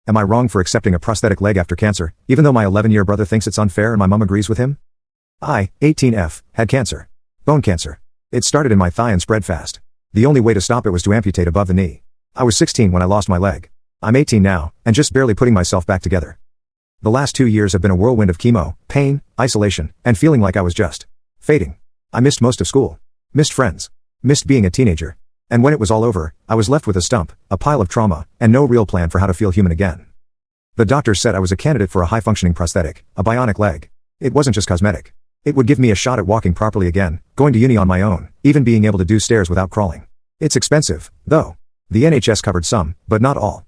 Am I wrong for accepting a prosthetic leg after cancer, even though my 11-year brother thinks it's unfair and my mom agrees with him? I, 18F, had cancer. Bone cancer. It started in my thigh and spread fast. The only way to stop it was to amputate above the knee. I was 16 when I lost my leg. I'm 18 now, and just barely putting myself back together. The last 2 years have been a whirlwind of chemo, pain, isolation, and feeling like I was just fading. I missed most of school. Missed friends. Missed being a teenager. And when it was all over, I was left with a stump, a pile of trauma, and no real plan for how to feel human again. The doctors said I was a candidate for a high-functioning prosthetic, a bionic leg. It wasn't just cosmetic. It would give me a shot at walking properly again, going to uni on my own, even being able to do stairs without crawling. It's expensive, though. The NHS covered some, but not all.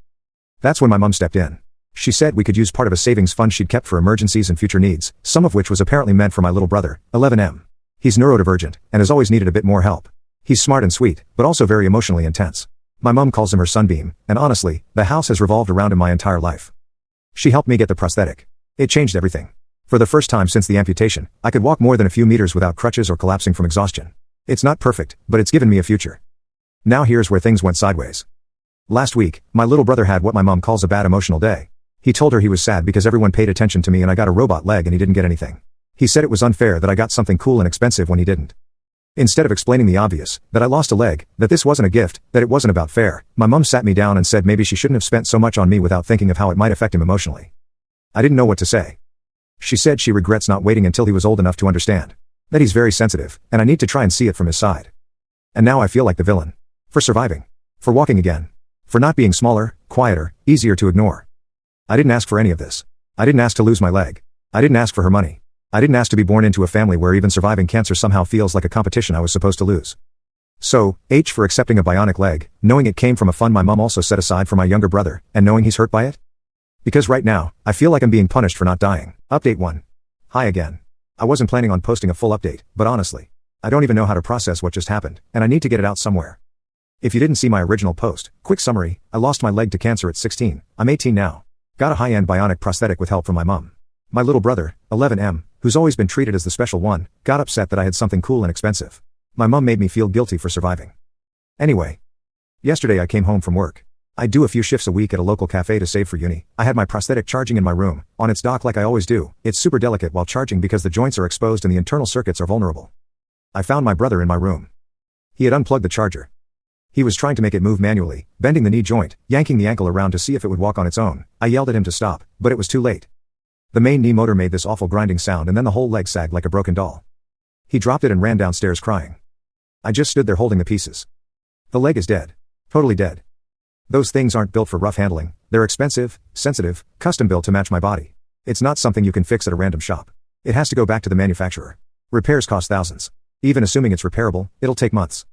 That's when my mum stepped in. She said we could use part of a savings fund she'd kept for emergencies and future needs, some of which was apparently meant for my little brother, 11M. He's neurodivergent, and has always needed a bit more help. He's smart and sweet, but also very emotionally intense. My mum calls him her sunbeam, and honestly, the house has revolved around him my entire life. She helped me get the prosthetic. It changed everything. For the first time since the amputation, I could walk more than a few meters without crutches or collapsing from exhaustion. It's not perfect, but it's given me a future. Now here's where things went sideways. Last week, my little brother had what my mom calls a bad emotional day. He told her he was sad because everyone paid attention to me and I got a robot leg and he didn't get anything. He said it was unfair that I got something cool and expensive when he didn't. Instead of explaining the obvious, that I lost a leg, that this wasn't a gift, that it wasn't about fair, my mum sat me down and said maybe she shouldn't have spent so much on me without thinking of how it might affect him emotionally. I didn't know what to say. She said she regrets not waiting until he was old enough to understand. That he's very sensitive, and I need to try and see it from his side. And now I feel like the villain. For surviving. For walking again. For not being smaller, quieter, easier to ignore. I didn't ask for any of this. I didn't ask to lose my leg. I didn't ask for her money. I didn't ask to be born into a family where even surviving cancer somehow feels like a competition I was supposed to lose. So, H for accepting a bionic leg, knowing it came from a fund my mum also set aside for my younger brother, and knowing he's hurt by it? Because right now, I feel like I'm being punished for not dying. Update 1. Hi again. I wasn't planning on posting a full update, but honestly, I don't even know how to process what just happened, and I need to get it out somewhere. If you didn't see my original post, quick summary, I lost my leg to cancer at 16, I'm 18 now. Got a high-end bionic prosthetic with help from my mum. My little brother, 11M, who's always been treated as the special one, got upset that I had something cool and expensive. My mum made me feel guilty for surviving. Anyway. Yesterday I came home from work. I do a few shifts a week at a local cafe to save for uni. I had my prosthetic charging in my room, on its dock like I always do. It's super delicate while charging because the joints are exposed and the internal circuits are vulnerable. I found my brother in my room. He had unplugged the charger. He was trying to make it move manually, bending the knee joint, yanking the ankle around to see if it would walk on its own. I yelled at him to stop, but it was too late. The main knee motor made this awful grinding sound and then the whole leg sagged like a broken doll. He dropped it and ran downstairs crying. I just stood there holding the pieces. The leg is dead. Totally dead. Those things aren't built for rough handling, they're expensive, sensitive, custom built to match my body. It's not something you can fix at a random shop. It has to go back to the manufacturer. Repairs cost thousands. Even assuming it's repairable, it'll take months.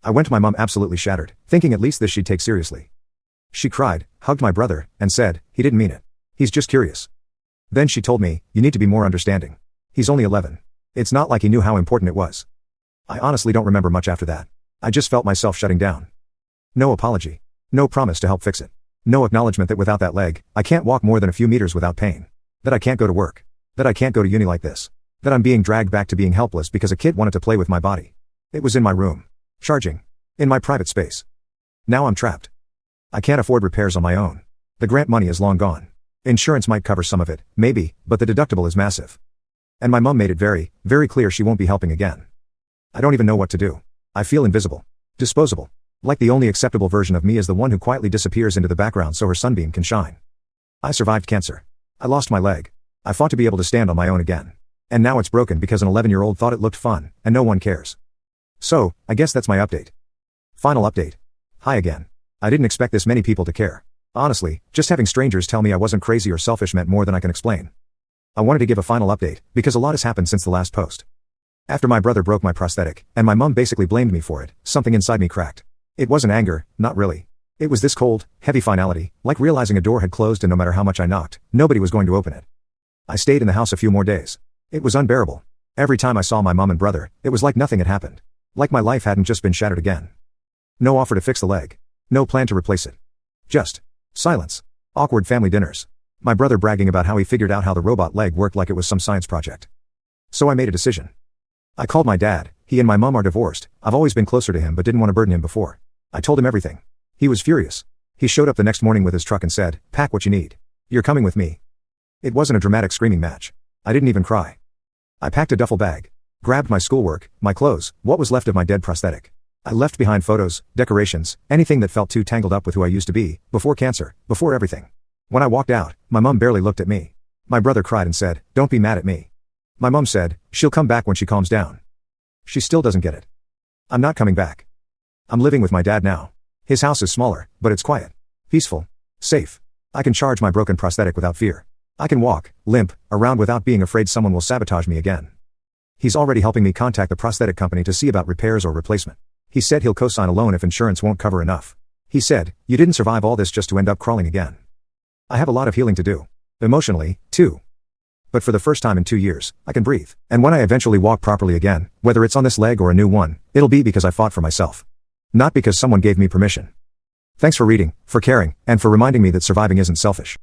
I went to my mum absolutely shattered, thinking at least this she'd take seriously. She cried, hugged my brother, and said, he didn't mean it. He's just curious. Then she told me, you need to be more understanding. He's only 11. It's not like he knew how important it was. I honestly don't remember much after that. I just felt myself shutting down. No apology. No promise to help fix it. No acknowledgement that without that leg, I can't walk more than a few meters without pain. That I can't go to work. That I can't go to uni like this. That I'm being dragged back to being helpless because a kid wanted to play with my body. It was in my room. Charging. In my private space. Now I'm trapped. I can't afford repairs on my own. The grant money is long gone. Insurance might cover some of it, maybe, but the deductible is massive. And my mum made it very, very clear she won't be helping again. I don't even know what to do. I feel invisible. Disposable. Like the only acceptable version of me is the one who quietly disappears into the background so her sunbeam can shine. I survived cancer. I lost my leg. I fought to be able to stand on my own again. And now it's broken because an 11-year-old thought it looked fun, and no one cares. So, I guess that's my update. Final update. Hi again. I didn't expect this many people to care. Honestly, just having strangers tell me I wasn't crazy or selfish meant more than I can explain. I wanted to give a final update, because a lot has happened since the last post. After my brother broke my prosthetic, and my mum basically blamed me for it, something inside me cracked. It wasn't anger, not really. It was this cold, heavy finality, like realizing a door had closed and no matter how much I knocked, nobody was going to open it. I stayed in the house a few more days. It was unbearable. Every time I saw my mum and brother, it was like nothing had happened. Like my life hadn't just been shattered again. No offer to fix the leg. No plan to replace it. Just silence. Awkward family dinners. My brother bragging about how he figured out how the robot leg worked like it was some science project. So I made a decision. I called my dad. He and my mum are divorced. I've always been closer to him but didn't want to burden him before. I told him everything. He was furious. He showed up the next morning with his truck and said, "Pack what you need. You're coming with me." It wasn't a dramatic screaming match. I didn't even cry. I packed a duffel bag, grabbed my schoolwork, my clothes, what was left of my dead prosthetic. I left behind photos, decorations, anything that felt too tangled up with who I used to be, before cancer, before everything. When I walked out, my mom barely looked at me. My brother cried and said, "Don't be mad at me." My mom said, "She'll come back when she calms down." She still doesn't get it. I'm not coming back. I'm living with my dad now. His house is smaller, but it's quiet, peaceful, safe. I can charge my broken prosthetic without fear. I can walk, limp, around without being afraid someone will sabotage me again. He's already helping me contact the prosthetic company to see about repairs or replacement. He said he'll co-sign a loan if insurance won't cover enough. He said, "You didn't survive all this just to end up crawling again." I have a lot of healing to do. Emotionally, too. But for the first time in 2 years, I can breathe. And when I eventually walk properly again, whether it's on this leg or a new one, it'll be because I fought for myself. Not because someone gave me permission. Thanks for reading, for caring, and for reminding me that surviving isn't selfish.